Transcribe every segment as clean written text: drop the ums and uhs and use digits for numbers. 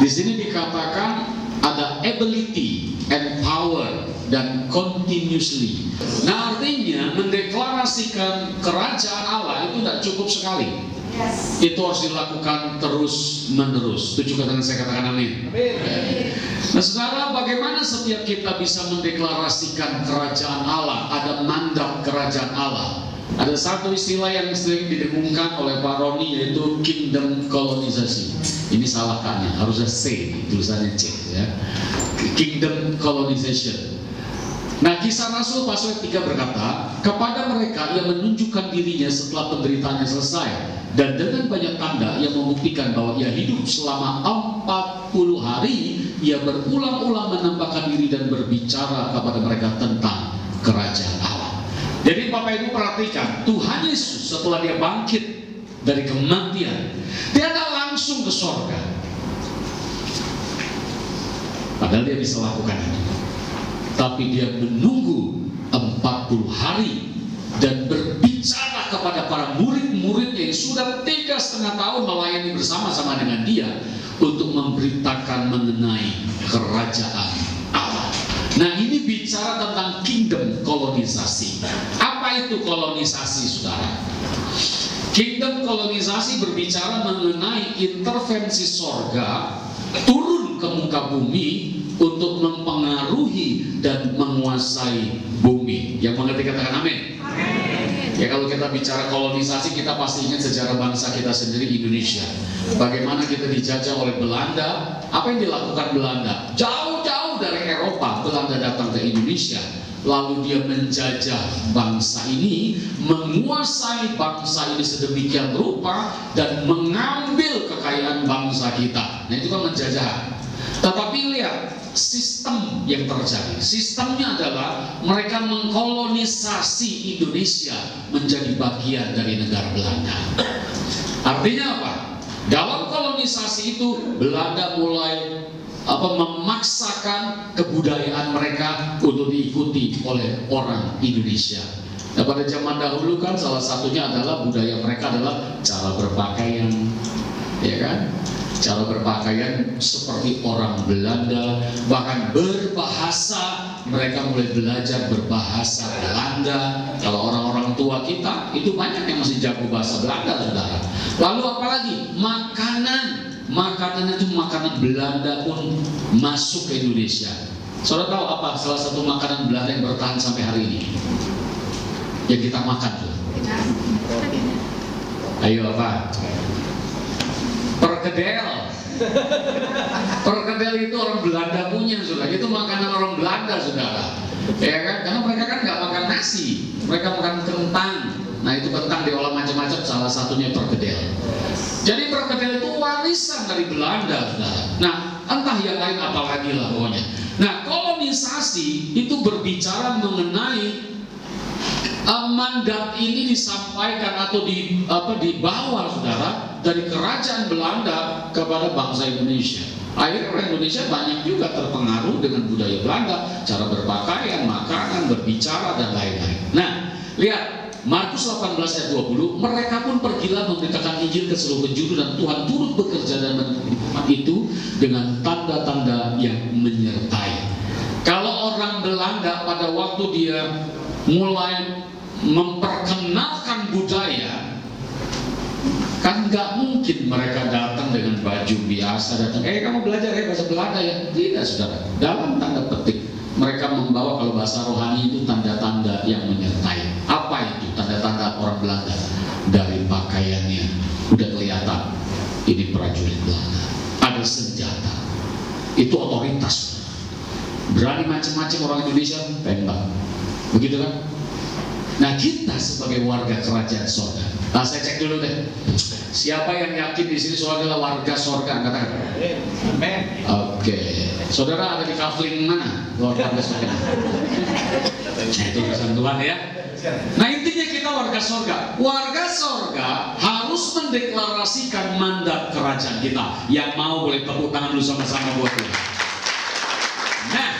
Di sini dikatakan ada ability and power dan continuously. Nah, artinya mendeklarasikan kerajaan Allah itu tidak cukup sekali. Itu harus dilakukan terus menerus. Setuju dengan saya katakan amin? Nah, saudara, bagaimana setiap kita bisa mendeklarasikan kerajaan Allah? Ada mandat kerajaan Allah. Ada satu istilah yang sering didengungkan oleh Pak Roni, yaitu kingdom kolonisasi. Ini salah kan ya, harusnya C, tulisannya C ya. Kingdom colonization. Nah, Kisah Rasul pasal 3 berkata, kepada mereka yang menunjukkan dirinya setelah penderitaannya selesai, dan dengan banyak tanda yang membuktikan bahwa ia hidup selama 40 hari, ia berulang-ulang menampakkan diri dan berbicara kepada mereka tentang kerajaan Allah. Jadi Bapak Ibu perhatikan, Tuhan Yesus setelah dia bangkit dari kematian, dia tidak langsung ke sorga. Padahal dia bisa lakukan itu, tapi dia menunggu 40 hari dan berbicara kepada para murid-muridnya yang sudah 3,5 tahun melayani bersama-sama dengan dia untuk memberitakan mengenai kerajaan Allah. Nah, ini bicara tentang kingdom kolonisasi. Apa itu kolonisasi, saudara? Kingdom kolonisasi berbicara mengenai intervensi sorga turun ke muka bumi untuk mempengaruhi dan menguasai bumi. Yang mengerti katakan amin. Ya, kalau kita bicara kolonisasi, kita pasti ingat sejarah bangsa kita sendiri, Indonesia. Bagaimana kita dijajah oleh Belanda. Apa yang dilakukan Belanda? Jauh-jauh dari Eropa, Belanda datang ke Indonesia. Lalu dia menjajah bangsa ini, menguasai bangsa ini sedemikian rupa, dan mengambil kekayaan bangsa kita. Nah, itu kan menjajah. Tetapi lihat sistem yang terjadi. Sistemnya adalah mereka mengkolonisasi Indonesia menjadi bagian dari negara Belanda. Artinya apa? Dalam kolonisasi itu Belanda mulai memaksakan kebudayaan mereka untuk diikuti oleh orang Indonesia. Nah, pada zaman dahulu kan salah satunya adalah budaya mereka adalah cara berpakaian, ya kan? Cara berpakaian seperti orang Belanda, bahkan berbahasa, mereka mulai belajar berbahasa Belanda. Kalau orang-orang tua kita itu banyak yang masih jago bahasa Belanda, saudara. Lalu apalagi makanan itu makanan Belanda pun masuk ke Indonesia. Saudara tahu apa salah satu makanan Belanda yang bertahan sampai hari ini yang kita makan tuh? Ayo apa? Perkedel. Perkedel itu orang Belanda punya, saudara. Itu makanan orang Belanda, saudara. Ya kan? Karena mereka kan nggak makan nasi, mereka makan kentang. Nah, itu kentang diolah macam-macam, salah satunya perkedel. Jadi perkedel itu warisan dari Belanda, saudara. Nah, entah yang lain apa lagi lah pokoknya. Nah, kolonisasi itu berbicara mengenai mandat ini disampaikan atau dibawa, saudara, dari kerajaan Belanda kepada bangsa Indonesia. Akhirnya orang Indonesia banyak juga terpengaruh dengan budaya Belanda, cara berpakaian, makanan, berbicara, dan lain-lain. Nah, lihat Markus 18 ayat 20, mereka pun pergilah memberitakan Injil ke seluruh penjuru, dan Tuhan turut bekerja dan menemukan itu dengan tanda-tanda yang menyertai. Kalau orang Belanda pada waktu dia mulai memperkenalkan budaya, kan nggak mungkin mereka datang dengan baju biasa, datang, kamu belajar bahasa Belanda ya? Tidak, saudara. Dalam tanda petik mereka membawa, kalau bahasa rohani itu tanda-tanda yang menyertai. Apa itu tanda-tanda orang Belanda? Dari pakaiannya udah kelihatan ini prajurit Belanda. Ada senjata, itu otoritas, berani macam-macam. Orang Indonesia tembak, begitu kan? Nah, kita sebagai warga kerajaan sorga. Nah, saya cek dulu deh. Siapa yang yakin di sini saudara adalah warga sorga? Katakan. Amin. Oke. Saudara ada di kafling mana? Warga sorga. Nah, itu urusan Tuhan ya. Nah, intinya kita warga sorga. Warga sorga harus mendeklarasikan mandat kerajaan kita. Yang mau boleh tepuk tangan dulu sama-sama buat Tuhan. Nah,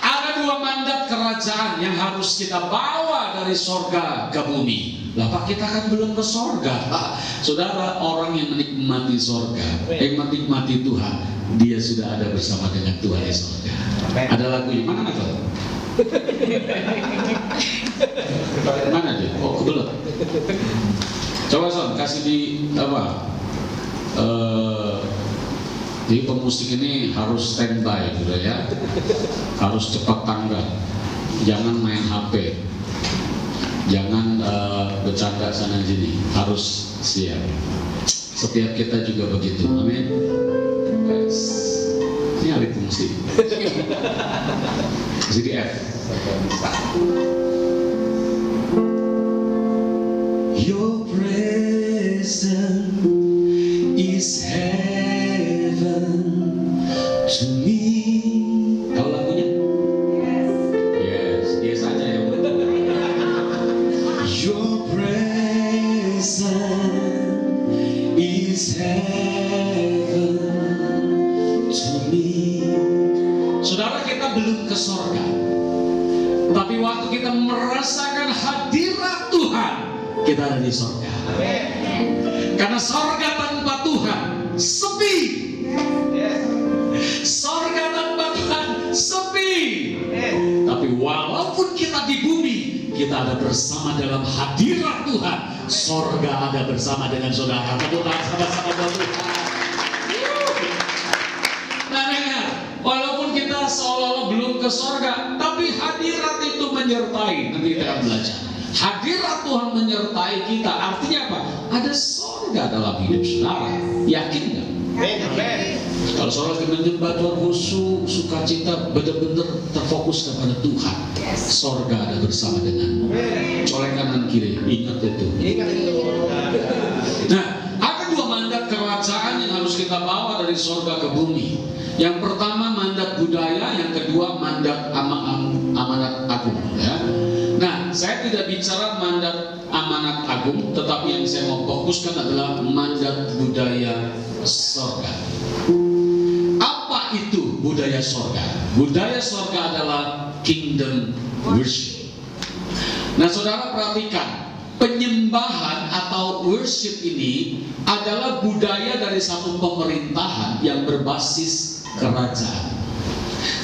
ada dua mandat kerajaan yang harus kita bawa dari sorga ke bumi. Lah Pak, kita kan belum ke sorga Pak. Saudara, orang yang menikmati sorga, yang menikmati Tuhan, dia sudah ada bersama dengan Tuhan di sorga. Ada lagunya, mana itu? Mana dia? Oh, kebelet. Coba Son, kasih di apa? Jadi pemusik ini harus standby gitu ya, harus cepat tanggap, jangan main HP, jangan bercanda sana sini, harus siap. Setiap kita juga begitu, amin. Ini ahli fungsi. Kasih di F. Your presence is heaven to me. Tahu lagunya? Yes, yes aja ya. Your presence is heaven to me. Saudara, kita belum ke sorga, tapi waktu kita merasakan hadirat Tuhan, kita ada di sorga. Karena sorga tanpa Tuhan sepi. Sorga tanpa Tuhan sepi. Tapi walaupun kita di bumi, kita ada bersama dalam hadirat Tuhan. Sorga ada bersama dengan saudara. Tepuk tangan sama-sama buat Tuhan. Nah, dengar, walaupun kita seolah-olah belum ke sorga, tapi hadirat itu menyertai. Nanti kita akan belajar. Hadirat Tuhan menyertai kita, artinya apa? Ada sorga dalam hidup saudara. Yakin nggak? Kalau saudara menyembah Tuhan khusyuk, sukacita, benar-benar terfokus kepada Tuhan, sorga ada bersama denganmu. Colek kanan kiri, ingat itu. Nah, ada dua mandat kerajaan yang harus kita bawa dari sorga ke bumi. Yang pertama mandat budaya, yang kedua mandat amanat agung. Ya. Nah, saya tidak bicara mandat amanat agung, tetapi yang saya mau fokuskan adalah mandat budaya sorga. Apa itu budaya sorga? Budaya sorga adalah kingdom worship. Nah, saudara perhatikan, penyembahan atau worship ini adalah budaya dari satu pemerintahan yang berbasis kerajaan.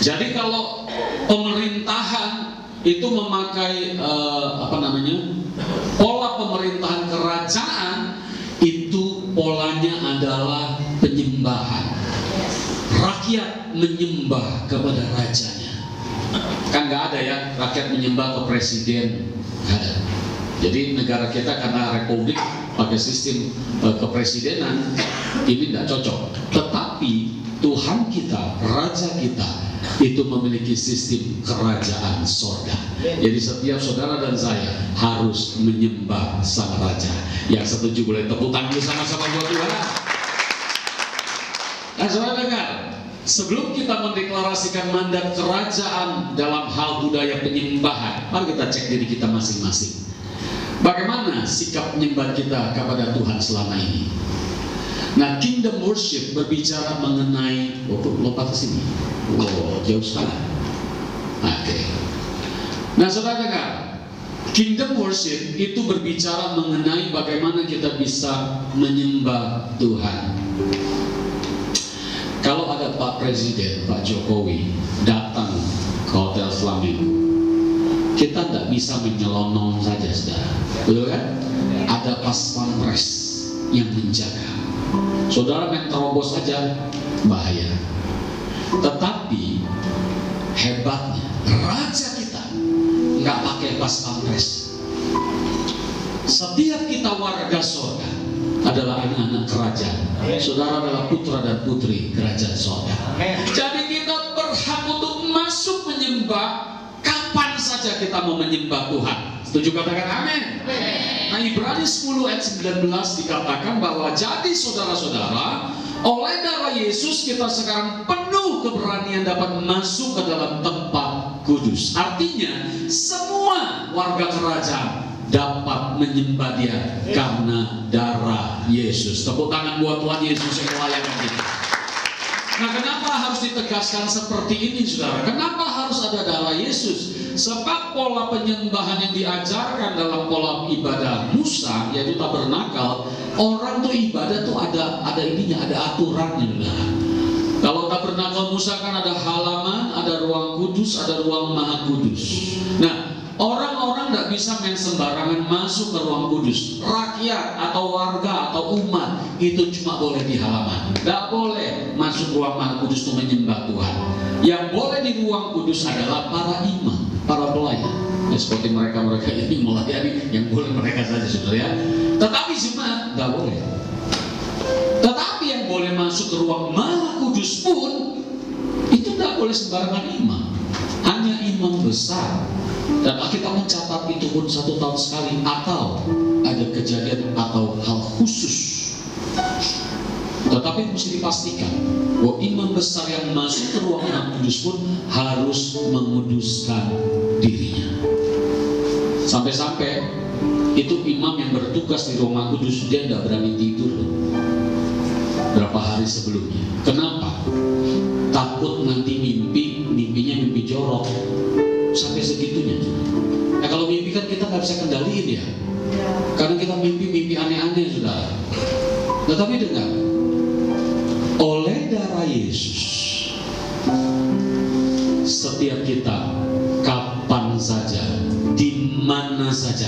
Jadi kalau pemerintahan itu memakai pola pemerintahan kerajaan, itu polanya adalah penyembahan. Rakyat menyembah kepada rajanya. Kan nggak ada ya rakyat menyembah ke presiden, nggak ada. Jadi negara kita karena republik pakai sistem kepresidenan, ini tidak cocok. Tetapi Tuhan kita, Raja kita, itu memiliki sistem kerajaan sorga. Jadi setiap saudara dan saya harus menyembah Sang Raja. Yang setuju boleh tepuk tangan sama-sama buat Tuhan. Nah, saudara dengar, sebelum kita mendeklarasikan mandat kerajaan dalam hal budaya penyembahan, mari kita cek diri kita masing-masing. Bagaimana sikap menyembah kita kepada Tuhan selama ini? Nah, kingdom worship berbicara mengenai, lompat ke sini. Jauh sekali. Oke. Nah, saudara dengar, kingdom worship itu berbicara mengenai bagaimana kita bisa menyembah Tuhan. Kalau ada Pak Presiden, Pak Jokowi datang ke Hotel Flamingo, kita tidak bisa menyelonong saja, saudara. Betul kan? Ada pas pampres yang menjaga. Saudara main terobos saja bahaya. Tetapi hebatnya Raja kita nggak pakai pas pampres. Setiap kita warga surga adalah anak-anak kerajaan. Saudara adalah putra dan putri kerajaan surga. Jadi kita berhak untuk masuk menyembah kapan saja kita mau menyembah Tuhan. Setuju, katakan amin. Nah, Ibrani 10 ayat 19 dikatakan bahwa jadi saudara-saudara, oleh darah Yesus kita sekarang penuh keberanian dapat masuk ke dalam tempat kudus. Artinya semua warga kerajaan dapat menyembah Dia karena darah Yesus. Tepuk tangan buat Tuhan Yesus yang melayani kita. Nah, kenapa harus ditegaskan seperti ini, saudara? Kenapa harus ada darah Yesus? Sebab pola penyembahan yang diajarkan dalam pola ibadah Musa, yaitu tabernakel, orang tuh ibadah tuh ada ininya, ada aturannya, saudara. Kalau tabernakel Musa kan ada halaman, ada ruang kudus, ada ruang maha kudus. Nah, orang-orang tidak bisa main sembarangan masuk ke ruang kudus. Rakyat atau warga atau umat itu cuma boleh di halaman. Tidak boleh masuk ruang maha kudus untuk menyembah Tuhan. Yang boleh di ruang kudus adalah para imam, para pelayan. Ya, seperti mereka ini melayani, yang boleh mereka saja, saudara ya. Tetapi jemaat tidak boleh. Tetapi yang boleh masuk ke ruang maha kudus pun itu tidak boleh sembarangan imam. Hanya imam besar. Dan Alkitab mencatat itu pun 1 tahun sekali, atau ada kejadian atau hal khusus. Tetapi mesti dipastikan bahwa imam besar yang masuk ke ruang maha kudus pun harus menguduskan dirinya. Sampai-sampai itu imam yang bertugas di ruang maha kudus, dia tidak berani tidur loh, berapa hari sebelumnya. Kenapa? Takut nanti mimpinya mimpi jorok. Sampai segitunya. Nah, kalau mimpi kan kita nggak bisa kendaliin ya, karena kita mimpi aneh-aneh, saudara. Tetapi dengar, oleh darah Yesus, setiap kita kapan saja, di mana saja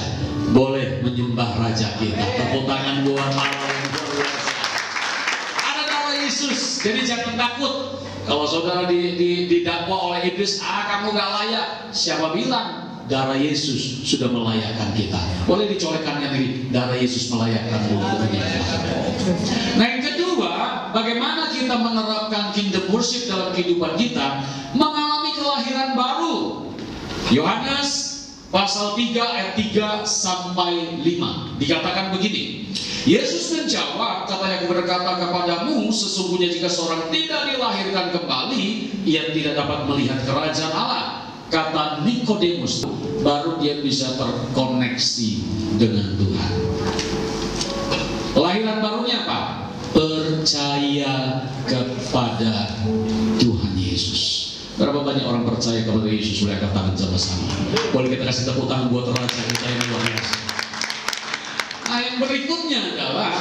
boleh menyembah Raja kita. Tepuk tangan buat Allah yang luar biasa. Ada darah Yesus, jadi jangan takut. Kalau saudara didakwa oleh iblis, kamu gak layak. Siapa bilang? Darah Yesus sudah melayakkan kita. Boleh dicolekkan yang ini, darah Yesus melayakkan untuk menyembah. Nah, yang kedua, bagaimana kita menerapkan kingdom worship dalam kehidupan kita? Mengalami kelahiran baru. Yohanes pasal 3 ayat 3 sampai 5 dikatakan begini. Yesus menjawab, katanya, aku berkata kepadamu, sesungguhnya jika seorang tidak dilahirkan kembali, ia tidak dapat melihat kerajaan Allah. Kata Nikodemus, baru dia bisa terkoneksi dengan Tuhan. Kelahiran barunya apa? Percaya kepada Tuhan Yesus. Berapa banyak orang percaya kepada Yesus? Boleh angkat tangan sama-sama. Boleh kita kasih tepuk tangan buat Raja kita yang luar biasa. Nah, yang berikutnya adalah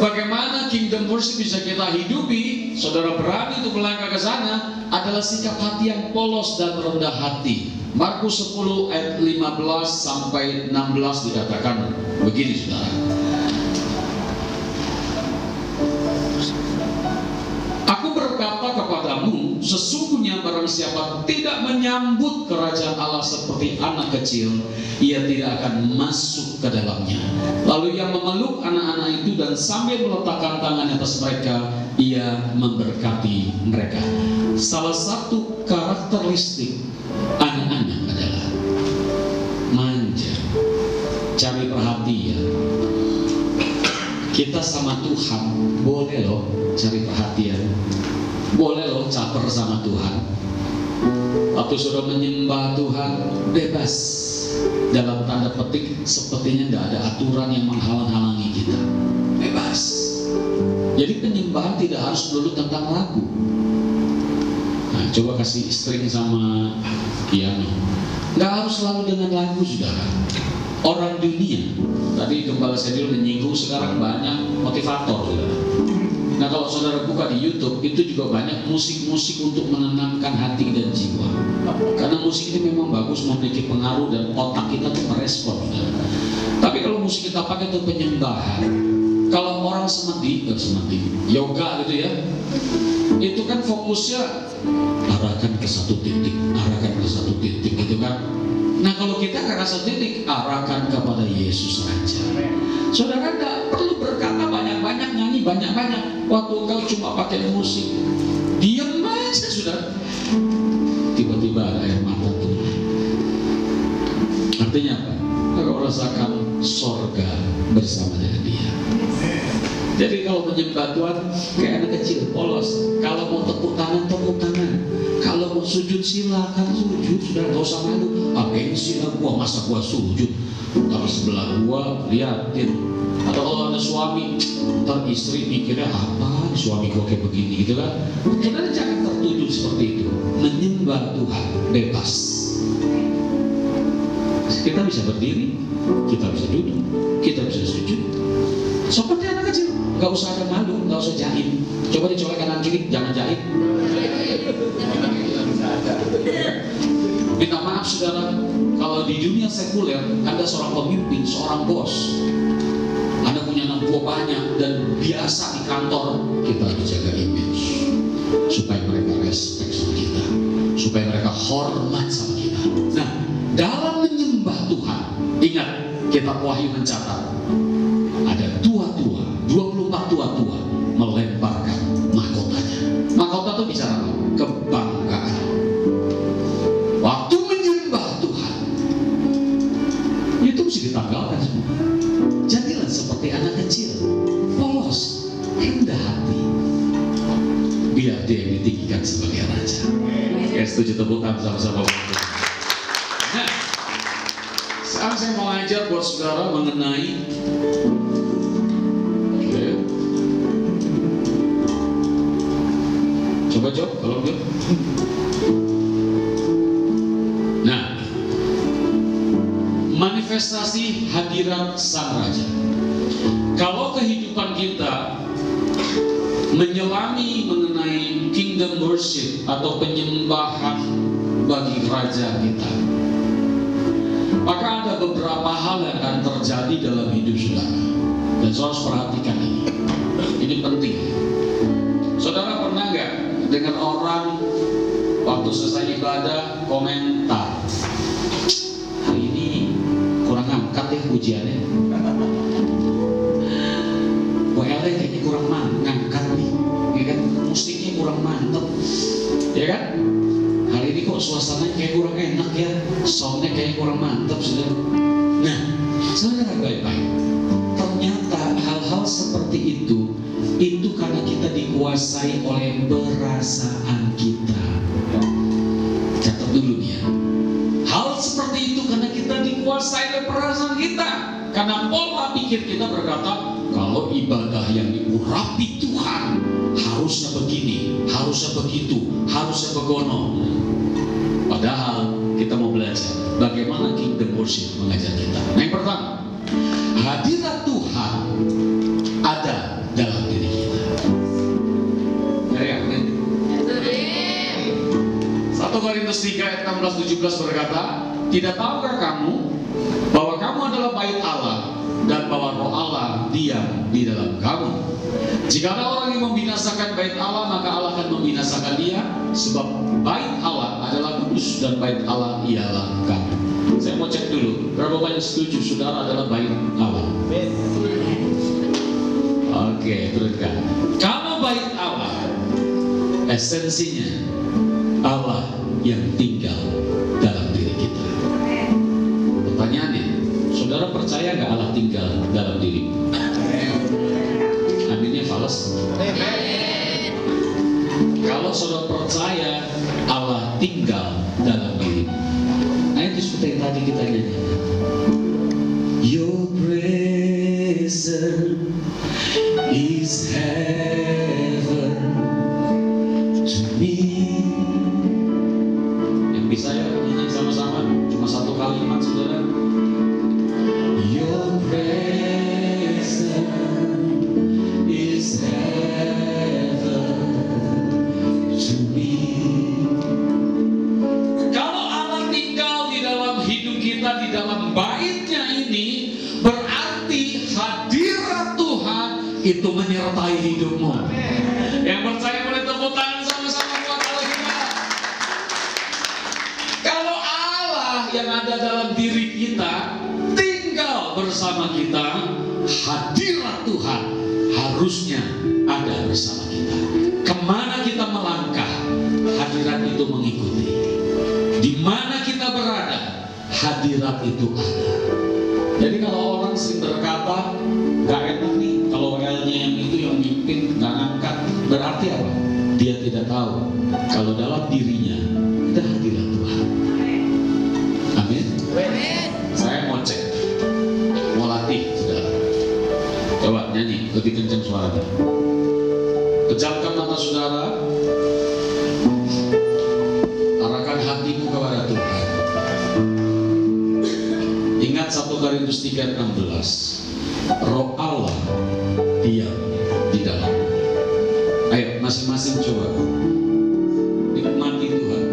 bagaimana kingdom worship bisa kita hidupi. Saudara berani untuk melangkah ke sana, adalah sikap hati yang polos dan rendah hati. Markus 10 ayat 15 sampai 16 dikatakan begini, saudara. Aku berkata kepadamu, sesungguhnya barang siapa tidak menyambut kerajaan Allah seperti anak kecil, ia tidak akan masuk ke dalamnya. Lalu ia memeluk anak-anak itu dan sambil meletakkan tangan atas mereka, ia memberkati mereka. Salah satu karakteristik anak-anak adalah manja, cari perhatian. Kita sama Tuhan boleh loh cari perhatian, boleh loh caper sama Tuhan. Waktu sudah menyembah Tuhan, bebas. Dalam tanda petik, sepertinya tidak ada aturan yang menghalang-halangi kita. Bebas. Jadi penyembahan tidak harus melulu tentang lagu. Nah, coba kasih string sama piano. Nggak harus selalu dengan lagu, saudara. Orang dunia, tadi Gembala Sedil menyinggung, sekarang banyak motivator, saudara. Nah, kalau saudara buka di YouTube, itu juga banyak musik-musik untuk menenangkan hati dan jiwa. Karena musik ini memang bagus, memiliki pengaruh dan otak kita tuh merespon, saudara. Tapi kalau musik kita pakai untuk penyembahan, kalau orang semedi, yoga gitu ya, itu kan fokusnya arahkan ke satu titik, gitu kan. Nah, kalau kita ke satu titik, arahkan kepada Yesus saja. Saudara tidak perlu berkata banyak-banyak, nyanyi banyak-banyak. Waktu engkau cuma pakai musik, diam aja, saudara. Tiba-tiba ada air mata turun. Artinya apa? Engkau rasakan sorga bersama dengan Dia. Jadi kalau menyembah Tuhan kayak anak kecil, polos. Kalau mau tepuk tangan, Kalau mau sujud silakan sujud, sudah nggak usah malu. Gengsi lah gua, masa gua sujud. suami sebelah gua liatin, atau kalau ada suami, ntar istri mikirnya apa suami gua kayak begini gitu kan. Kita jangan tertuju seperti itu. Menyembah Tuhan bebas. Kita bisa berdiri, kita bisa duduk, kita bisa sujud seperti anak kecil. Gak usah ada malu, gak usah jahit. Coba dicolek kanan kiri, jangan jahit. Minta maaf saudara, kalau di dunia sekuler Anda seorang pemimpin, seorang bos, Anda punya anak buah banyak dan biasa di kantor, kita harus jaga image supaya mereka respect sama kita, supaya mereka hormat sama kita. Nah, dalam menyembah Tuhan, ingat kitab Wahyu mencatat ada tua-tua, 24 tua-tua melemparkan mahkotanya. Mahkota itu bicara apa? Kebanggaan. Waktu menyembah Tuhan itu mesti ditanggalkan semua. Jadilah seperti anak kecil, polos, rendah hati, biar dia yang ditinggikan sebagai raja. Ya, setuju, tepuk tangan sama-sama. Nah, sekarang saya mau ngajar buat saudara mengenai coba kalau dia. Nah, manifestasi hadirat Sang Raja. Kalau kehidupan kita menyelami mengenai kingdom worship atau penyembahan bagi raja kita, maka ada beberapa hal yang akan terjadi dalam hidup saudara. Dan saudara harus perhatikan ini. Ini penting. Saudara pernah nggak dengan orang waktu selesai ibadah komentar, hari ini kurang angkat ya ujiannya, WL kayaknya kurang ngangkat nih, ya kan, musiknya kurang mantep, ya kan, hari ini kok suasananya kayak kurang enak ya, soundnya kayak kurang mantep sudah. Nah, saudara baik-baik, ternyata hal-hal seperti itu karena kita dikuasai oleh perasaan kita. Catat dulu ya. Hal seperti itu karena kita dikuasai oleh perasaan kita. Karena pola pikir kita berkata, kalau ibadah yang diurapi Tuhan harusnya begini, harusnya begitu, harusnya begono. Padahal kita mau belajar bagaimana kingdom worship mengajar kita. Nah, yang pertama, hadirat Tuhan ada dalam diri kita. 1 Korintus 3 ayat 16-17 berkata, tidak tahukah kamu bahwa kamu adalah bait Allah dan bahwa Roh Allah diam di dalam kamu? Jika ada orang yang membinasakan bait Allah, maka Allah akan membinasakan dia, sebab bait Allah adalah kudus dan bait Allah ialah kamu. Saya mau cek dulu, berapa banyak setuju saudara adalah bait Allah? Oke, berkat. Kalau bait Allah, esensinya Allah yang tinggal dalam diri kita. Pertanyaannya, saudara percaya nggak Allah tinggal dalam diri? Aminnya fals. Kalau saudara percaya Allah tinggal dalam diri, nah itu seperti yang tadi kita nyanyi. Your presence is heaven to me. Yang bisa ya nyanyi sama-sama, cuma satu kalimat saudara. Your presence is heaven to me. Kalau Allah tinggal di dalam hidup kita, di dalam baitnya ini, berarti hadirat Tuhan itu menyertai hidupmu. Yang percaya boleh tepuk tangan sama-sama buat Allah kita. Kalau Allah yang ada dalam diri kita tinggal bersama kita, hadirat Tuhan harusnya ada bersama kita. Kemana kita melangkah, hadirat itu mengikuti. Di mana kita berada, hadirat itu ada. Jadi kalau orang sering berkata, gak enak nih kalau WL-nya yang itu yang mimpin gak ngangkat, berarti apa? Dia tidak tahu kalau dalam dirinya ada hadirat Tuhan. Amin. Saya mau cek lebih kencang suaranya. Pejamkan mata saudara, arahkan hatimu kepada Tuhan. Ingat 1 Korintus 3:16, Roh Allah diam di dalam. Ayo masing-masing coba nikmati Tuhan.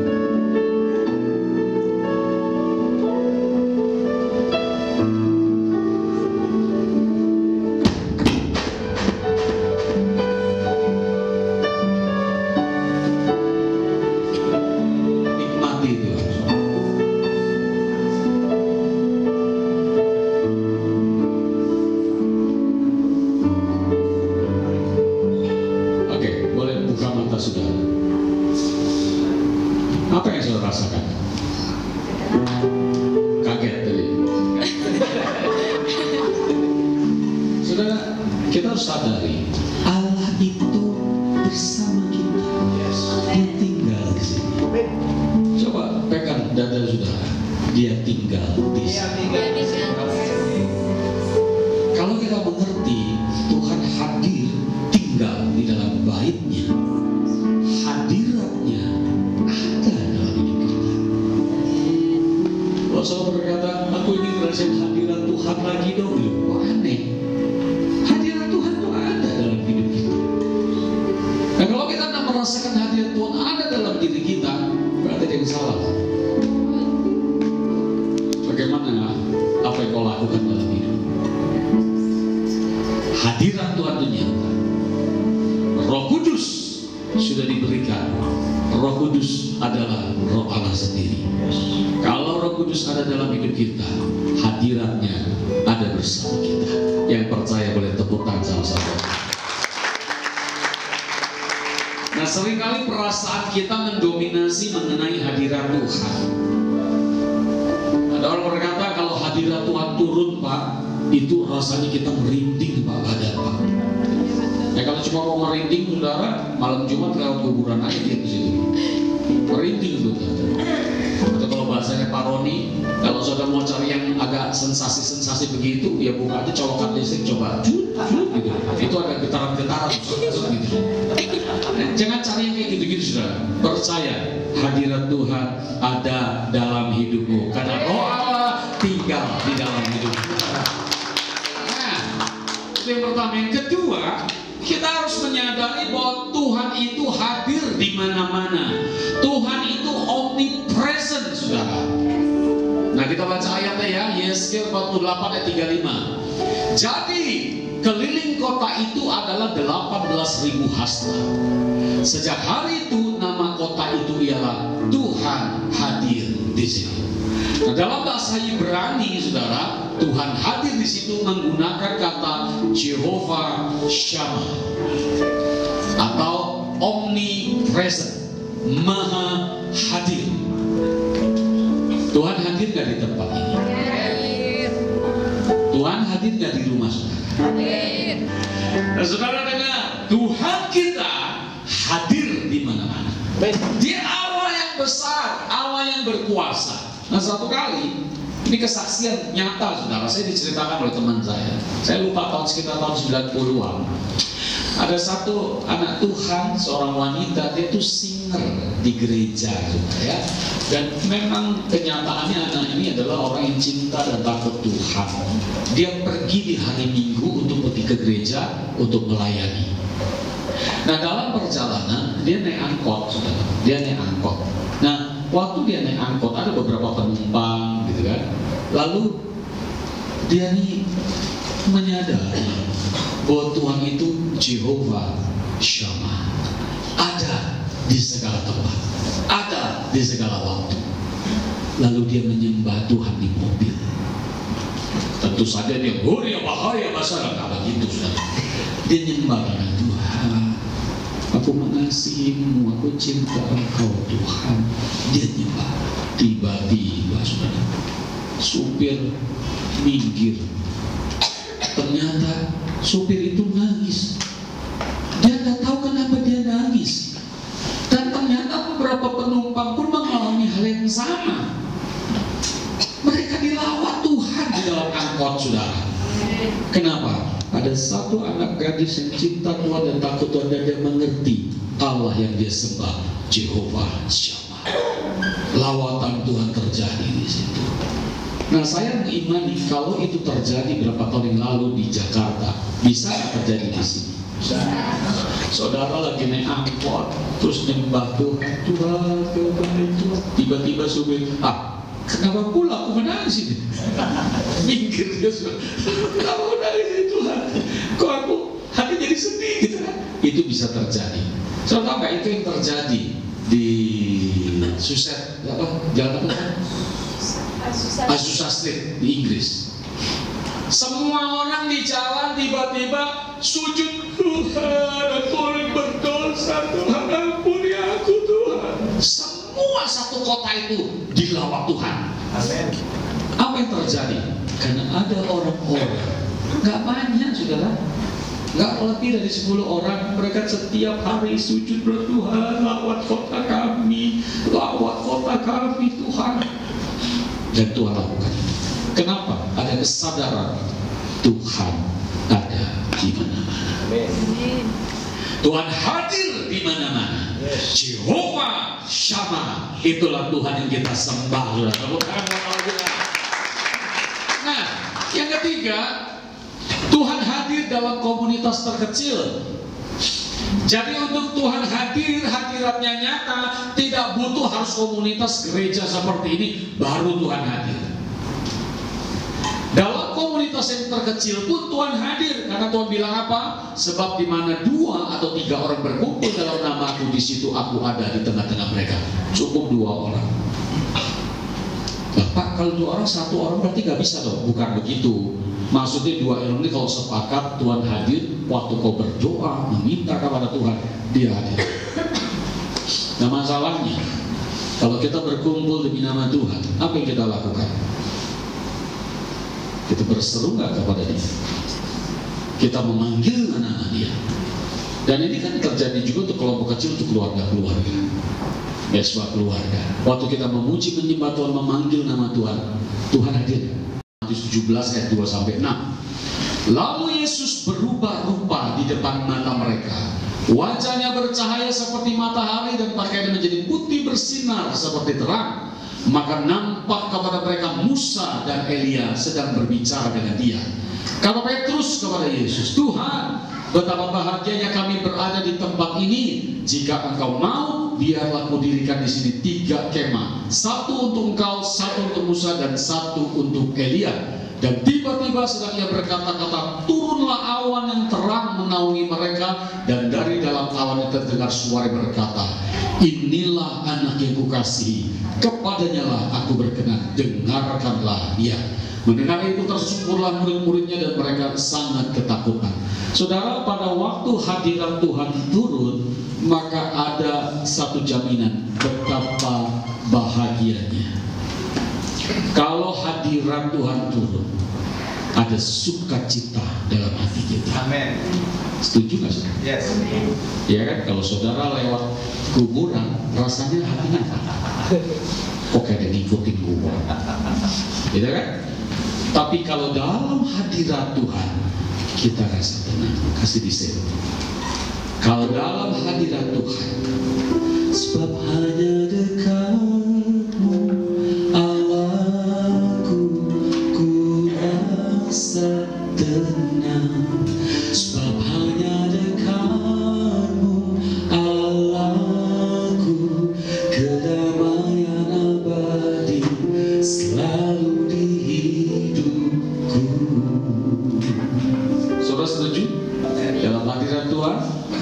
Nikmati Tuhan. Oke, boleh buka mata saudara. Apa yang saudara rasakan? Kaget tadi. Saudara, kita harus sadari Allah itu bersama kita. Dia tinggal di sini. Coba pegang dada saudara. Dia tinggal di sini. Kalau kita mengerti Tuhan hadir tinggal di dalam baitnya, hadiratnya ada dalam hidup kita. Kalau saudara berkata, aku ingin merasakan hadirat Tuhan lagi dong, wah aneh. Hadirat Tuhan itu ada dalam hidup kita. Nah kalau kita tidak merasakan hadirat Tuhan ada dalam diri kita, berarti ada yang salah. Bagaimana apa yang kau lakukan dalam hidup? Hadirat Tuhan itu nyata. Roh Kudus sudah diberikan. Roh Kudus adalah Roh Allah sendiri. Kalau Roh Kudus ada dalam hidup kita, hadiratnya ada bersama kita. Yang percaya boleh tepuk tangan sama-sama. Nah, seringkali perasaan kita mendominasi mengenai hadirat Tuhan. Ada orang berkata kalau hadirat Tuhan turun, Pak, itu rasanya kita merinding, Pak, badan, Pak. Ya kalau cuma mau merinding, saudara, malam Jumat lewat kuburan aja di situ. Merinding itu. Atau kalau bahasanya Pak Roni, kalau saudara mau cari yang agak sensasi-sensasi begitu, ya buka aja colokan listrik, coba gitu. Itu ada getaran-getaran gitu. Jangan cari yang kayak gitu-gitu, saudara. Percaya hadirat Tuhan ada dalam hidupmu karena Roh Allah tinggal di dalam hidupmu. Nah, itu yang pertama. Yang kedua, kita harus menyadari bahwa Tuhan itu hadir di mana-mana. Tuhan itu omnipresent, saudara. Nah, kita baca ayatnya ya, Yesaya 48 ayat 35. Jadi, keliling kota itu adalah 18.000 hasta. Sejak hari itu, nama kota itu ialah Tuhan hadir di sini. Nah, dalam bahasa Ibrani, saudara, Tuhan hadir di situ menggunakan kata Jehovah Shammah atau omnipresent, maha hadir. Tuhan hadir gak di tempat ini? Tuhan hadir gak di rumah saudara? Nah, saudara dengar, Tuhan kita hadir di mana-mana. Dia Allah yang besar, Allah yang berkuasa. Nah, satu kali ini kesaksian nyata, saudara. Saya diceritakan oleh teman saya lupa sekitar tahun 90-an. Ada satu anak Tuhan, seorang wanita, dia itu singer di gereja, saudara, ya. Dan memang kenyataannya anak ini adalah orang yang cinta dan takut Tuhan. Dia pergi di hari Minggu untuk pergi ke gereja untuk melayani. Nah, dalam perjalanan dia naik angkot, saudara. Dia naik angkot. Nah, waktu dia naik angkot ada beberapa penumpang, gitu kan. Lalu dia nih menyadari bahwa Tuhan itu Jehovah Shammah, ada di segala tempat, ada di segala waktu. Lalu dia menyembah Tuhan di mobil. Tentu saja dia bahaya masalah kalau gitu, saudara. Dia nyembah dengan Tuhan. Aku mengasihimu, aku cinta Engkau Tuhan. Dia nyembah. Tiba-tiba, saudara, supir minggir. Ternyata supir itu nangis. Dia nggak tahu kenapa dia nangis. Dan ternyata beberapa penumpang pun mengalami hal yang sama. Mereka dilawat Tuhan di dalam angkot, saudara. Kenapa? ada satu anak gadis yang cinta Tuhan dan takut Tuhan, dan dia mengerti Allah yang dia sembah, Jehovah Shammah. Lawatan Tuhan terjadi di situ. Nah, saya mengimani kalau itu terjadi berapa tahun yang lalu di Jakarta, bisa terjadi di sini. Saudara lagi naik angkot, terus nyembah Tuhan, Tuhan, Tuhan, tiba-tiba supir, kenapa pula aku menangis ini? Minggir dia, kenapa menangis ini Tuhan? Kok aku hati jadi sedih gitu kan? Itu bisa terjadi. Saudara tahu nggak itu yang terjadi di Suset, jalan apa? Azusa Street di Inggris. Semua orang di jalan tiba-tiba sujud, Tuhan, aku berdosa, Tuhan ampuni aku Tuhan. Semua satu kota itu dilawat Tuhan. Amen. Apa yang terjadi? Karena ada orang-orang, nggak banyak saudara, nggak lebih dari 10 orang, mereka setiap hari sujud bertuhan, lawat kota kami Tuhan. Dan Tuhan lakukan. Kenapa? Ada kesadaran Tuhan ada di mana-mana. Tuhan hadir di mana-mana. Jehovah Shammah, itulah Tuhan yang kita sembah. Nah, yang ketiga, Tuhan hadir dalam komunitas terkecil. Jadi untuk Tuhan hadir, hadiratnya nyata, tidak butuh harus komunitas gereja seperti ini baru Tuhan hadir. Dalam komunitas yang terkecil pun Tuhan hadir, karena Tuhan bilang apa? Sebab di mana 2 atau 3 orang berkumpul dalam namaku, di situ aku ada di tengah-tengah mereka. Cukup 2 orang. Pak, kalau 2 orang, 1 orang berarti nggak bisa dong? Bukan begitu. Maksudnya 2 orang ini kalau sepakat Tuhan hadir, waktu kau berdoa meminta kepada Tuhan, dia hadir. Nah, masalahnya kalau kita berkumpul demi nama Tuhan, apa yang kita lakukan? Kita berseru nggak kepada Dia? Kita memanggil nama Dia. Dan ini kan terjadi juga untuk kelompok kecil, untuk keluarga-keluarga. Sebuah keluarga. Waktu kita memuji, menyembah Tuhan, memanggil nama Tuhan, Tuhan hadir. Matius 17 ayat 2-6. Lalu Yesus berubah rupa di depan mata mereka. Wajahnya bercahaya seperti matahari dan pakaiannya menjadi putih bersinar seperti terang. Maka nampak kepada mereka Musa dan Elia sedang berbicara dengan Dia. Kata Petrus kepada Yesus, Tuhan, betapa bahagianya kami berada di tempat ini. Jika Engkau mau, biarlah kudirikan di sini 3 kemah, 1 untuk Engkau, 1 untuk Musa, dan 1 untuk Elia. Dan tiba-tiba sedang ia berkata-kata, turunlah awan yang terang menaungi mereka, dan dari dalam awan itu terdengar suara berkata, inilah anak yang kukasihi, kepadanya lah aku berkenan, dengarkanlah dia. Mendengar itu tersungkurlah murid-muridnya dan mereka sangat ketakutan. Saudara, pada waktu hadirat Tuhan turun, maka ada satu jaminan betapa bahagianya. Kalau hadirat Tuhan turun, ada sukacita dalam hati kita. Amin. Setuju nggak saudara? Yes. Ya kan, kalau saudara lewat kuburan, rasanya hatinya kok kayak ngikutin gua, gitu kan? Tapi kalau dalam hadirat Tuhan, kita rasa tenang, kasih disebut. Kalau dalam hadirat Tuhan, sebab hanya dekat-Mu, Allahku, ku rasa tenang. Sebab hanya dekat-Mu, Allahku, kedamaian abadi selalu di hidupku. Saudara setuju? Dalam hadirat Tuhan,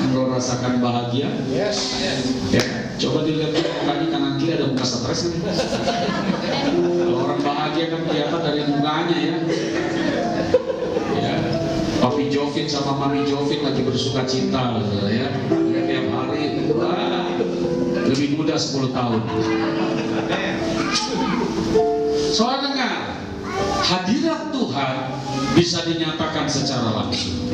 engkau rasakan bahagia? Yes. Ya, coba dilihat mukanya kanan kiri, ada muka stres kan? Kalau orang bahagia kan kelihatan dari mukanya ya. Ya, Papi Jovin sama Mami Jovin lagi bersuka cita, ya. Tiap hari, wah, lebih muda 10 tahun. Soal dengar, hadirat Tuhan bisa dinyatakan secara langsung.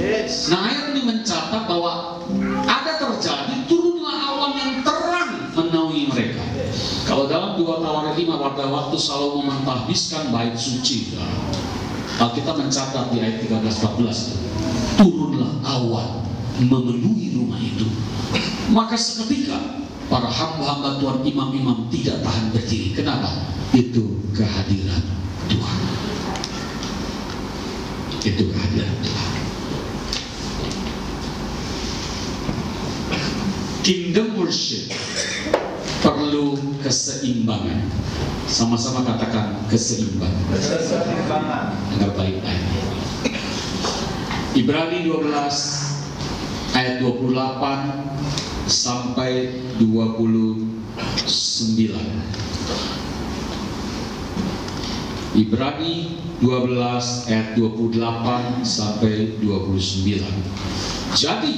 Nah, ayat ini mencatat bahwa ada terjadi turunlah awan yang terang menaungi mereka. Kalau dalam 2 Tawarik 5, pada waktu Salomo mentahbiskan bait suci, Alkitab mencatat di ayat 13-14, turunlah awan memenuhi rumah itu. Maka seketika para hamba-hamba Tuhan, imam-imam tidak tahan berdiri. Kenapa? Itu kehadiran Tuhan. Itu kehadiran Tuhan. Kingdom worship perlu keseimbangan. Sama-sama katakan keseimbangan. Keseimbangan. Dengar baik-baik. Ibrani 12 ayat 28 sampai 29. Ibrani 12 ayat 28 sampai 29. Jadi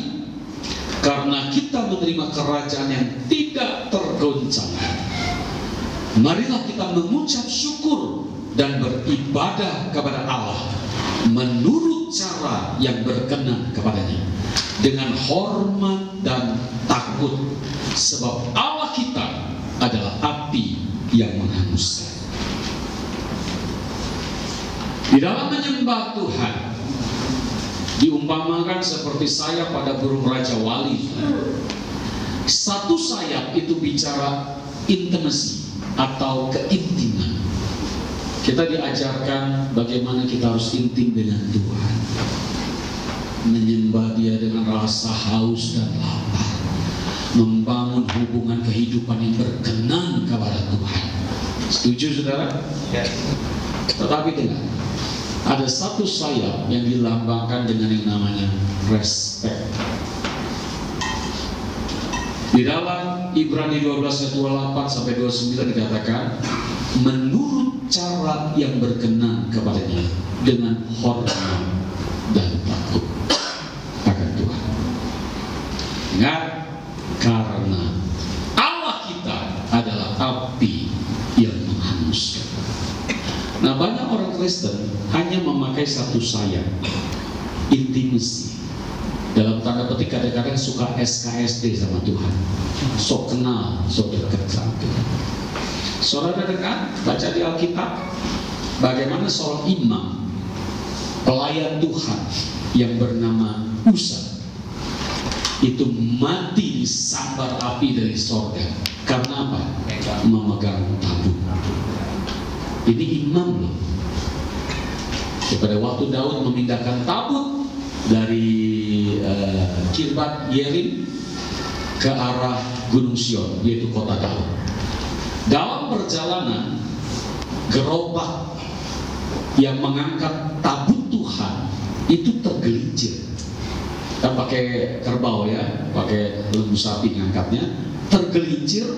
karena kita menerima kerajaan yang tidak tergoncangkan, marilah kita mengucap syukur dan beribadah kepada Allah menurut cara yang berkenan kepadanya, dengan hormat dan takut, sebab Allah kita adalah api yang menghanguskan. Di dalam menyembah Tuhan diumpamakan seperti sayap pada burung raja wali. Satu sayap itu bicara intimasi atau keintiman. Kita diajarkan bagaimana kita harus intim dengan Tuhan, menyembah Dia dengan rasa haus dan lapar, membangun hubungan kehidupan yang berkenan kepada Tuhan. Setuju saudara? Ya. Tetapi dengar, ada satu sayap yang dilambangkan dengan yang namanya respect. Di dalam Ibrani 12 ayat 28 sampai 29 dikatakan, menurut cara yang berkenan kepadanya, dengan hormat dan takut akan Tuhan. Ingat, karena Allah kita adalah api yang menghanguskan. Nah, banyak orang Kristen hanya memakai satu sayap, intimasi. Dalam tanda petik kadang-kadang suka SKSD sama Tuhan, sok kenal, sok dekat sama Tuhan. Saudara dengar, baca di Alkitab bagaimana seorang imam, pelayan Tuhan yang bernama Uza itu mati disambar api dari sorga. Karena apa? Memegang tabut. Ini imam loh. Pada waktu Daud memindahkan tabut dari Kirbat Yerim ke arah Gunung Sion, yaitu kota Daud. Dalam perjalanan, gerobak yang mengangkat tabut Tuhan itu tergelincir. Kan pakai kerbau ya, pakai lembu sapi ngangkatnya, tergelincir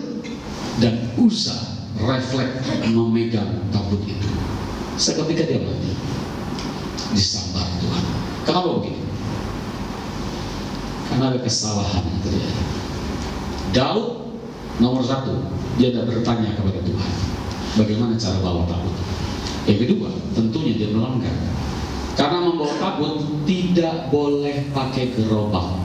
dan Uza refleks memegang tabut itu. Seketika dia mati, disambar Tuhan. Kenapa begitu? Karena ada kesalahan yang terjadi. Daud nomor satu, dia tidak bertanya kepada Tuhan bagaimana cara bawa tabut. Yang kedua, tentunya dia melanggar. Karena membawa tabut tidak boleh pakai gerobak.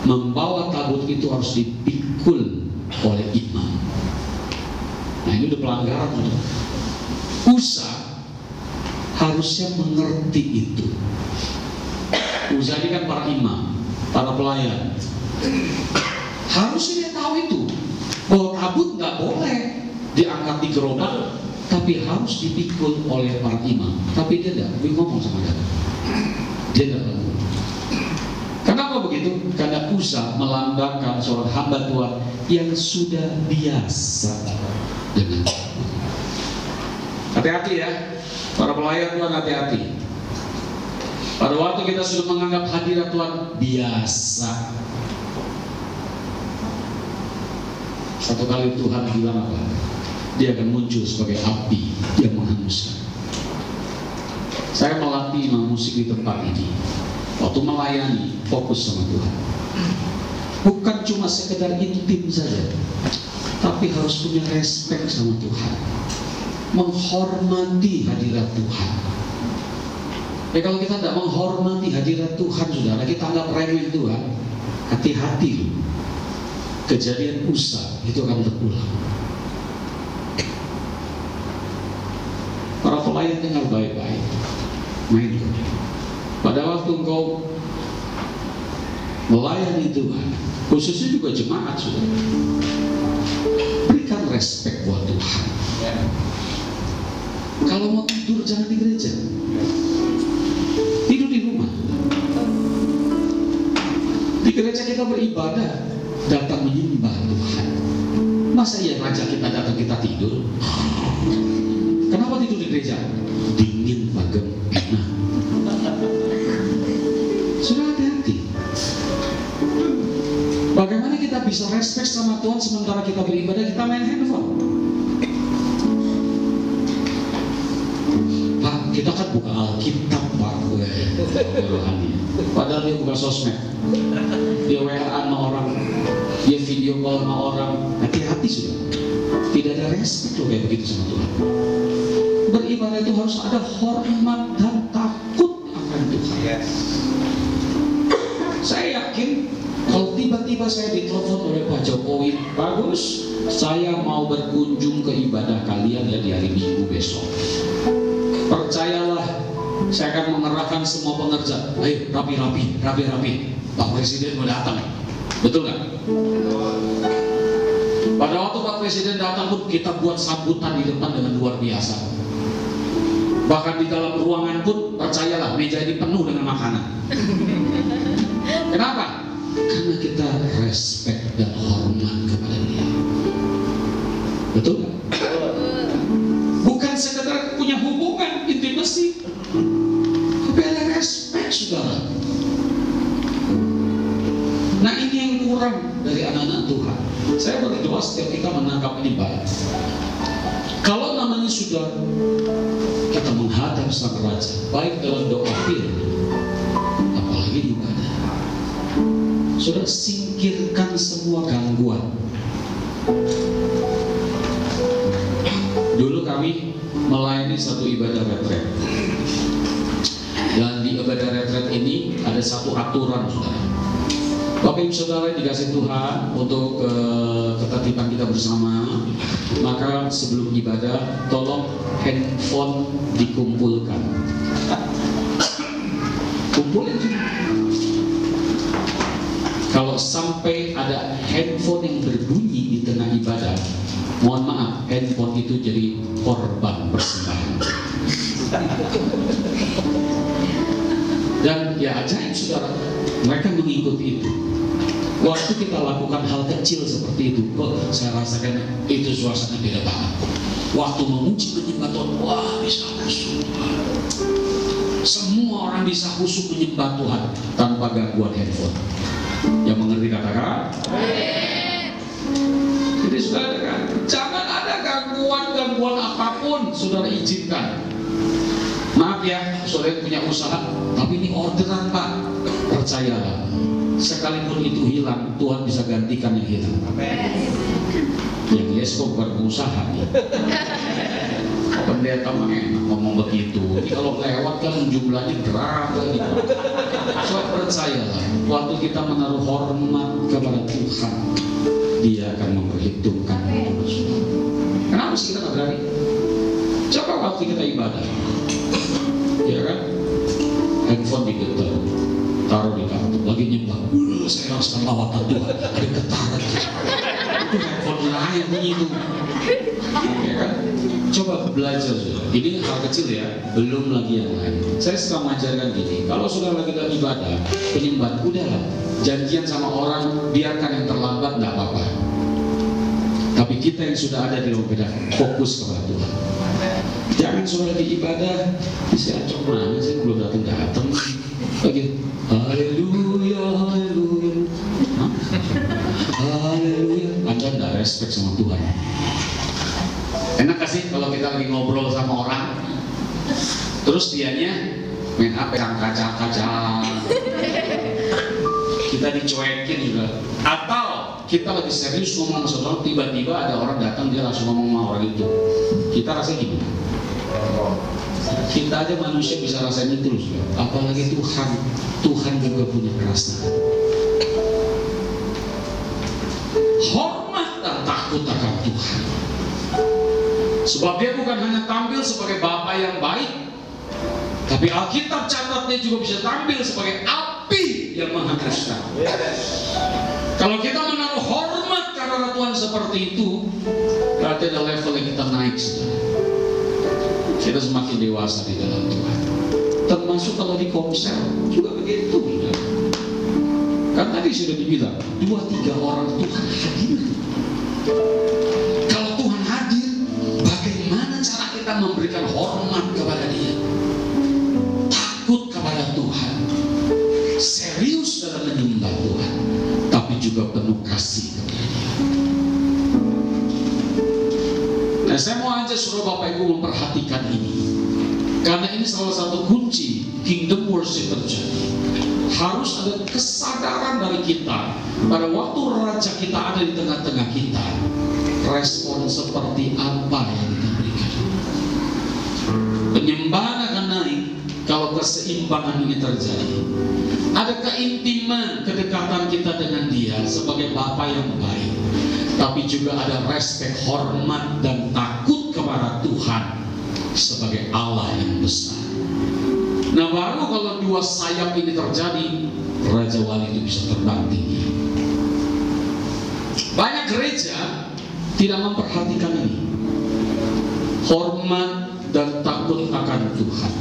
Membawa tabut itu harus dipikul oleh imam. Nah, ini udah pelanggaran. Uza harusnya mengerti itu. Uza ini kan para imam, para pelayan. Harusnya dia tahu itu, bahwa tabut nggak boleh diangkat di gerobak, tapi harus dipikul oleh para imam. Tapi dia tidak, dia ngomong sama dia. Dia tidak ngomong. Kenapa begitu? Karena Uza melambangkan seorang hamba Tuhan yang sudah biasa dengan tabut. Hati-hati ya, para pelayan Tuhan, hati-hati. Pada waktu kita sudah menganggap hadirat Tuhan biasa, satu kali Tuhan bilang apa? Dia akan muncul sebagai api yang menghanguskan. Saya melatih imam musik di tempat ini. Waktu melayani, fokus sama Tuhan. Bukan cuma sekedar intim saja, tapi harus punya respek sama Tuhan, menghormati hadirat Tuhan. Kalau kita tidak menghormati hadirat Tuhan, saudara, kita anggap remeh Tuhan, hati-hati loh. Kejadian Uza itu akan terulang. Para pelayan Ayah dengar baik-baik. Main. Pada waktu engkau melayani Tuhan, khususnya juga jemaat, sudah berikan respect buat Tuhan. Kalau mau tidur jangan di gereja, tidur di rumah. Di gereja kita beribadah, datang menyembah Tuhan. Masa iya raja kita datang kita tidur? Kenapa tidur di gereja? Dingin, bagem, enak. Sudah hati-hati. Bagaimana kita bisa respect sama Tuhan sementara kita beribadah kita main handphone? Pak, kita kan buka Alkitab, Pak. Rohani. Padahal dia buka sosmed, dia WA sama orang, dia video call sama orang. Hati-hati sudah. Tidak ada respect loh kayak begitu sama Tuhan. Beribadah itu harus ada hormat dan takut akan Tuhan. Saya yakin kalau tiba-tiba saya ditelepon oleh Pak Jokowi, bagus, saya mau berkunjung ke ibadah kalian ya di hari Minggu besok. Percayalah, saya akan mengerahkan semua pengerja. Ayo rapi-rapi. Pak Presiden mau datang. Betul nggak? Pada waktu Pak Presiden datang pun kita buat sambutan di depan dengan luar biasa. Bahkan di dalam ruangan pun percayalah meja ini penuh dengan makanan. Kenapa? Karena kita respect dan hormat kepada dia. Betul nggak? Bukan sekedar punya hubungan intimasi, tapi ada respect, saudara. Nah ini yang kurang dari anak-anak Tuhan. Saya berdoa setiap kita menangkap ini baik. Kalau namanya sudah kita menghadap sang raja, baik dalam doa firman, apalagi di ibadah, sudah singkirkan semua gangguan. Dulu kami melayani satu ibadah retret, dan di ibadah retret ini ada satu aturan, saudara. Bapak Ibu Saudara yang dikasih Tuhan, untuk ketertiban kita bersama, maka sebelum ibadah tolong handphone dikumpulkan. Kumpulin. Kalau sampai ada handphone yang berbunyi di tengah ibadah, mohon maaf, handphone itu jadi korban persembahan. Dan ya ajaib, saudara, mereka mengikuti itu. Waktu kita lakukan hal kecil seperti itu, kok saya rasakan itu suasana beda banget. Waktu memuji menyembah Tuhan, wah bisa khusyuk. Semua orang bisa khusyuk menyembah Tuhan tanpa gangguan handphone. Yang mengerti katakan? Jadi saudara, jangan ada gangguan apapun, saudara izinkan. Maaf ya, saudara punya usaha, tapi ini orderan Pak. Percayalah, sekalipun itu hilang, Tuhan bisa gantikan yang hilang. Yang yes kok bukan pengusaha nih. Pendeta mah enak ngomong begitu. Jadi kalau lewat kan jumlahnya berapa gitu. So percayalah, waktu kita menaruh hormat kepada Tuhan, Dia akan memperhitungkan. Kenapa sih kita nggak berani? Coba waktu kita ibadah, ya kan? Handphone digetar, taruh di kantong, lagi nyembah. Saya rasakan lawatan Tuhan, ada getaran. Itu handphone lain bunyi itu, ya kan? Coba belajar sudah. Ini hal kecil ya, belum lagi yang lain. Saya suka mengajarkan gini, kalau sudah lagi dalam ibadah, penyembah, udahlah, janjian sama orang, biarkan yang terlambat, nggak apa-apa. Tapi kita yang sudah ada di dalam ibadah, fokus kepada Tuhan. Jangan sudah lagi ibadah, saya acok mana sih, belum datang lagi. Haleluya, haleluya, haleluya. Anda nggak respect sama Tuhan. Enak gak sih kalau kita lagi ngobrol sama orang, terus dianya main apa yang kaca-kaca, kita dicuekin juga. Atau kita lagi serius ngomong sama seseorang, tiba-tiba ada orang datang, dia langsung ngomong sama orang itu. Kita rasanya gimana? Kita aja manusia bisa rasain itu loh, apalagi Tuhan. Tuhan juga punya perasaan. Hormat dan takut akan Tuhan. Sebab dia bukan hanya tampil sebagai Bapa yang baik, tapi Alkitab catat dia juga bisa tampil sebagai api yang menghanguskan. Kalau kita menaruh hormat karena Tuhan seperti itu, berarti ada level yang kita naik, saudara. Kita semakin dewasa di dalam Tuhan. Termasuk kalau di komsel juga begitu, saudara. Kan tadi sudah dibilang 2-3 orang Tuhan hadir. Kalau Tuhan hadir, bagaimana cara kita memberikan hormat kepada Dia? Takut kepada Tuhan, serius dalam menyembah Tuhan, tapi juga penuh kasih kepada Dia. Nah, saya mau ajak saudara Bapak Ibu memperhatikan ini, karena ini salah satu kunci kingdom worship terjadi. Harus ada kesadaran dari kita pada waktu raja kita ada di tengah-tengah kita, respon seperti apa yang kita berikan. Penyembahan akan naik kalau keseimbangan ini terjadi. Ada keintiman, kedekatan kita dengan Dia sebagai Bapa yang baik, tapi juga ada respek, hormat, dan takut kepada Tuhan sebagai Allah yang besar. Nah, baru kalau dua sayap ini terjadi, Raja Wali itu bisa terbang tinggi. Banyak gereja tidak memperhatikan ini, hormat dan takut akan Tuhan.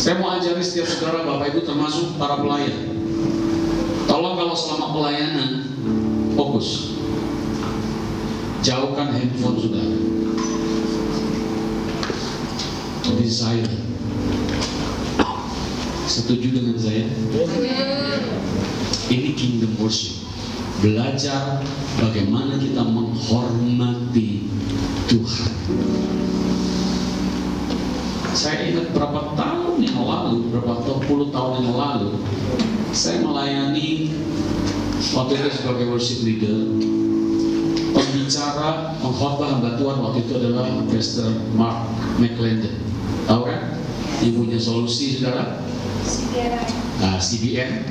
Saya mau ajari setiap saudara Bapak Ibu, termasuk para pelayan, tolong kalau selama pelayanan fokus, jauhkan handphone saudara. Jadi saya setuju dengan saya. Ini kingdom worship. Belajar bagaimana kita menghormati Tuhan. Saya ingat berapa tahun yang lalu, berapa puluh tahun yang lalu, saya melayani waktu itu sebagai worship leader. Pembicara pengkhotbah hamba Tuhan waktu itu adalah Pastor Mark McClendon. Tahu kan? Ibunya Solusi, saudara? Nah, CBN.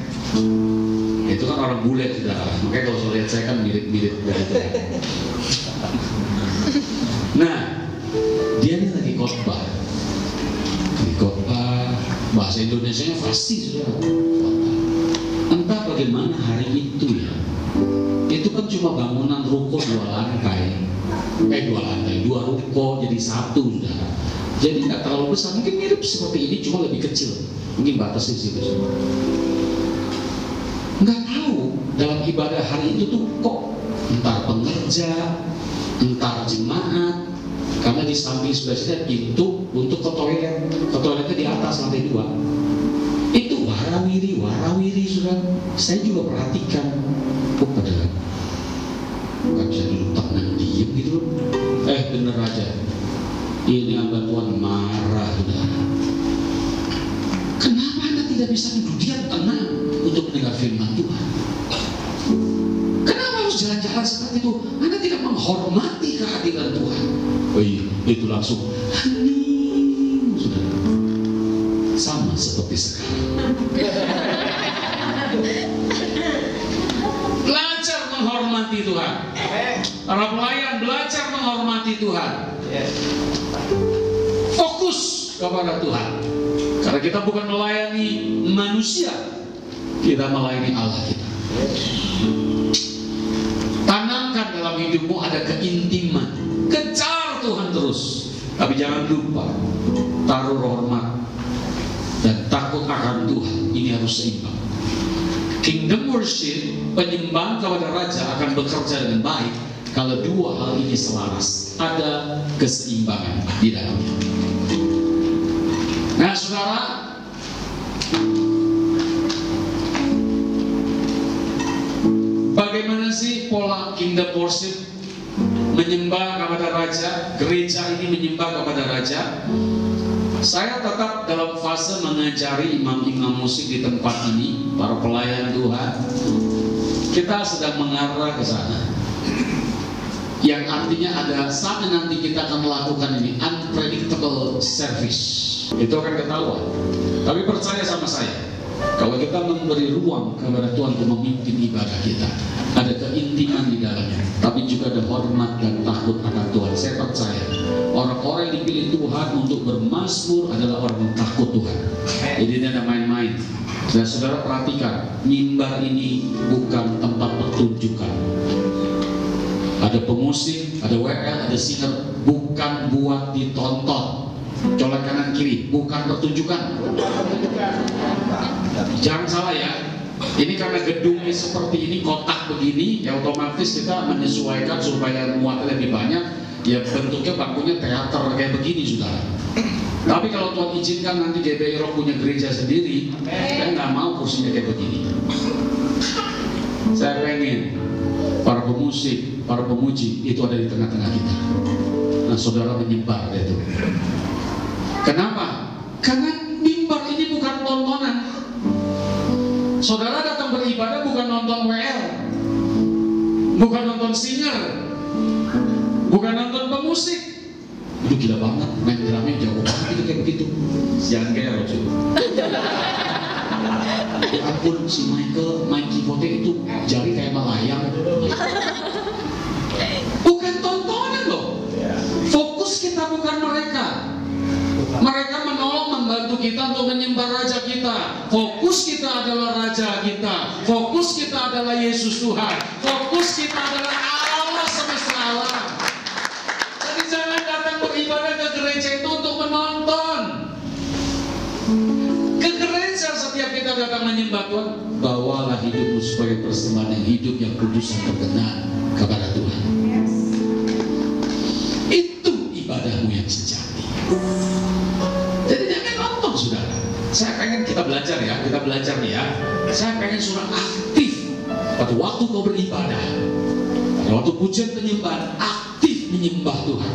Itu kan orang bule, saudara. Makanya kalau saya lihat saya kan mirip-mirip dari itu. Nah, dia ini lagi khotbah. Bahasa Indonesianya fasih, saudara. Entah bagaimana hari itu ya. Itu kan cuma bangunan ruko 2 lantai. 2 lantai, 2 ruko jadi 1, saudara. Jadi nggak terlalu besar, mungkin mirip seperti ini, cuma lebih kecil. Mungkin batasnya di situ. Nggak tahu dalam ibadah hari itu tuh kok entar pengerja, entar jemaat, karena di samping sebelah sini pintu untuk ke toilet. Ke toiletnya di atas lantai 2. Itu warawiri, sudah. Saya juga perhatikan. Oh, padahal nggak bisa duduk tenang diem gitu. Bener aja. Ini hamba Tuhan marah, saudara. Kenapa Anda tidak bisa duduk diam tenang untuk mendengar firman Tuhan? Kenapa harus jalan-jalan seperti itu? Anda tidak menghormati kehadiran Tuhan. Oh iya, itu langsung hening, saudara. Sama seperti sekarang. Belajar menghormati Tuhan. Para pelayan belajar menghormati Tuhan. Fokus kepada Tuhan. Karena kita bukan melayani manusia, kita melayani Allah kita. Tanamkan dalam hidupmu ada keintiman. Kejar Tuhan terus. Tapi jangan lupa taruh hormat dan takut akan Tuhan. Ini harus seimbang. Kingdom worship, penyembahan kepada Raja akan bekerja dengan baik kalau dua hal ini selaras, ada keseimbangan di dalamnya. Nah, saudara, bagaimana sih pola kingdom worship menyembah kepada Raja? Gereja ini menyembah kepada Raja. Saya tetap dalam fase mengajari imam-imam musik di tempat ini, para pelayan Tuhan. Kita sedang mengarah ke sana. Yang artinya ada saat nanti kita akan melakukan ini unpredictable service. Itu akan ketahuan. Tapi percaya sama saya, kalau kita memberi ruang kepada Tuhan untuk memimpin ibadah kita, ada keintiman di dalamnya, tapi juga ada hormat dan takut akan Tuhan. Saya percaya orang-orang yang dipilih Tuhan untuk bermazmur adalah orang yang takut Tuhan. Jadi ini ada main-main. Dan saudara perhatikan, mimbar ini bukan tempat pertunjukan. Ada pemusik, ada WL, ada singer, bukan buat ditonton. Colek kanan kiri, bukan pertunjukan. Jangan salah ya. Ini karena gedungnya seperti ini, kotak begini, ya otomatis kita menyesuaikan supaya muatnya lebih banyak. Ya bentuknya bangkunya teater kayak begini, saudara. Tapi kalau Tuhan izinkan nanti GBI Rock punya gereja sendiri, saya nggak mau kursinya kayak begini. Saya pengen para pemusik, para pemuji itu ada di tengah-tengah kita. Nah, saudara menyebar itu. Kenapa? Karena mimbar ini bukan tontonan. Saudara datang beribadah bukan nonton WL, bukan nonton singer, bukan nonton pemusik. Itu gila banget, main drumnya jauh banget itu kayak begitu. Jangan kayak Rojo. Ya ampun, si Michael main keyboardnya itu jari kayak melayang. Bukan tontonan loh. Fokus kita bukan mereka. Mereka menolong membantu kita untuk menyembah Raja kita. Fokus kita adalah Raja kita. Fokus kita adalah Yesus Tuhan. Fokus kita adalah Allah semesta alam. Jadi jangan datang beribadah ke gereja itu untuk menonton. Ke gereja setiap kita datang menyembah Tuhan, bawalah hidupmu sebagai persembahan yang hidup, yang kudus, yang berkenan kepada Tuhan. Itu ibadahmu yang sejati. Jadi jangan nonton, saudara. Saya pengen kita belajar ya, nih ya. Saya pengen saudara aktif pada waktu kau beribadah, pada waktu pujian penyembahan, aktif menyembah Tuhan.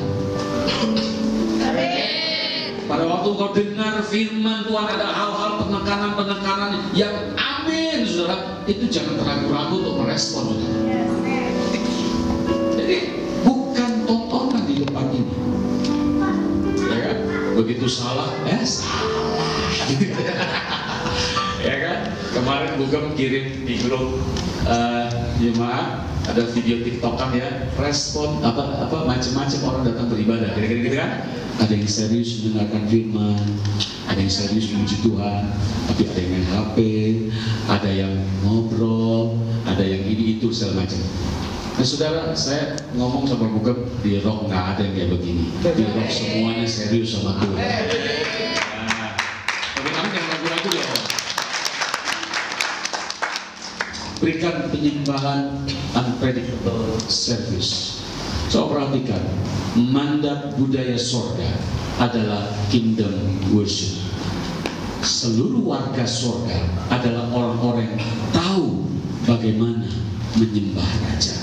Pada waktu kau dengar firman Tuhan ada hal-hal penekanan yang amin, saudara, itu jangan ragu-ragu untuk merespon, saudara. Jadi bukan tontonan di depan ini. Ya kan? Begitu salah, salah. Ya kan? Kemarin Bugem kirim di grup jemaat ada video TikTokan ya, respon apa macam-macam orang datang beribadah, kira-kira gitu kan? Ada yang serius mendengarkan firman, ada yang serius memuji Tuhan, tapi ada yang main HP, ada yang ngobrol, ada yang ini itu segala macam. Nah saudara, saya ngomong sama Bugem, di Rock nggak ada yang kayak begini. Di Rock semuanya serius sama Tuhan. Nah, tapi kamu jangan ragu-ragu ya. Berikan penyembahan unpredictable service. So perhatikan, mandat budaya sorga adalah kingdom worship. Seluruh warga sorga adalah orang-orang yang tahu bagaimana menyembah Raja.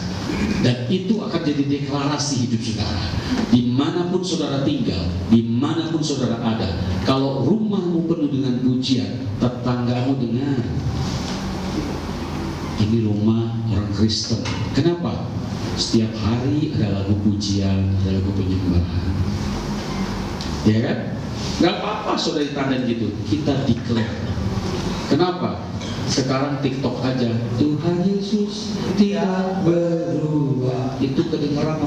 Dan itu akan jadi deklarasi hidup saudara. Dimanapun saudara tinggal, dimanapun saudara ada, kalau rumahmu penuh dengan pujian, tetanggamu dengar, ini rumah orang Kristen. Kenapa? Setiap hari ada lagu pujian, ada lagu penyembahan. Ya kan? Gak apa-apa saudara ditandai gitu. Kita declare. Kenapa? Sekarang TikTok aja, Tuhan Yesus tidak berubah. Itu kedengaran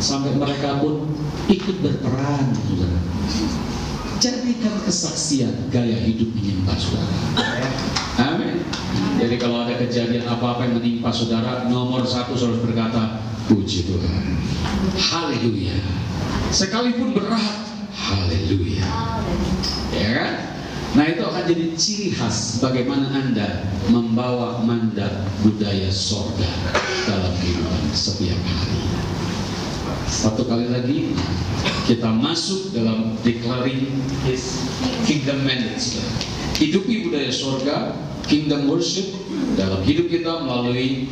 sampai mereka pun ikut berperan, saudara. Jadikan kesaksian gaya hidup menyembah saudara. Amin. Jadi kalau ada kejadian apa-apa yang menimpa saudara, nomor satu saudara berkata, puji Tuhan, haleluya. Sekalipun berat, haleluya. Ya kan? Nah itu akan jadi ciri khas bagaimana Anda membawa mandat budaya sorga dalam kehidupan setiap hari. Satu kali lagi kita masuk dalam declaring His kingdom mandates. Hidupi budaya sorga, kingdom worship dalam hidup kita melalui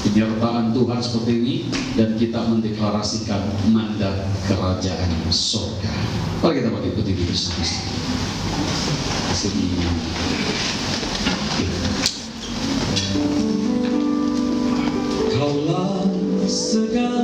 penyertaan Tuhan seperti ini, dan kita mendeklarasikan mandat kerajaan sorga. Mari kita pakai putih bersama. Kaulah segala